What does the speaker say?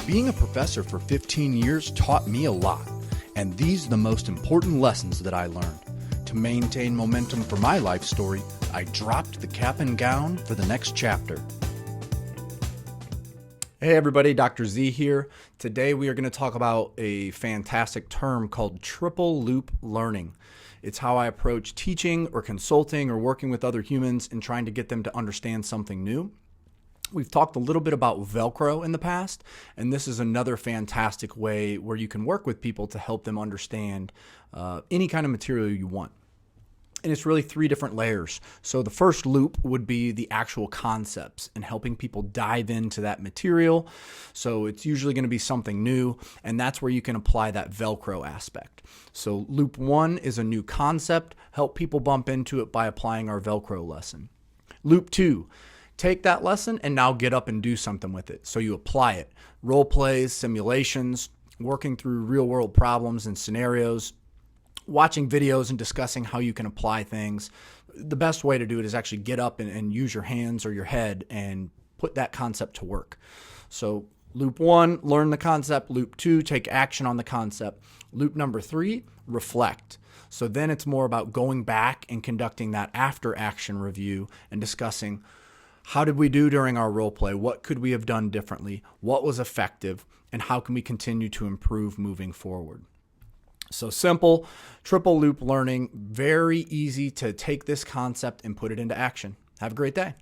Being a professor for 15 years taught me a lot, and these are the most important lessons that I learned. To maintain momentum for my life story, I dropped the cap and gown for the next chapter. Hey everybody, Dr. Z here. Today we are going to talk about a fantastic term called triple loop learning. It's how I approach teaching or consulting or working with other humans and trying to get them to understand something new. We've talked a little bit about Velcro in the past, and this is another fantastic way where you can work with people to help them understand any kind of material you want. And it's really 3 different layers. So the first loop would be the actual concepts and helping people dive into that material. So it's usually going to be something new, and that's where you can apply that Velcro aspect. So loop 1 is a new concept. Help people bump into it by applying our Velcro lesson. Loop 2. Take that lesson and now get up and do something with it. So you apply it. Role plays, simulations, working through real world problems and scenarios, watching videos and discussing how you can apply things. The best way to do it is actually get up and use your hands or your head and put that concept to work. So loop 1, learn the concept. Loop 2, take action on the concept. Loop number 3, reflect. So then it's more about going back and conducting that after action review and discussing how did we do during our role play? What could we have done differently? What was effective? And how can we continue to improve moving forward? So simple, triple loop learning, very easy to take this concept and put it into action. Have a great day.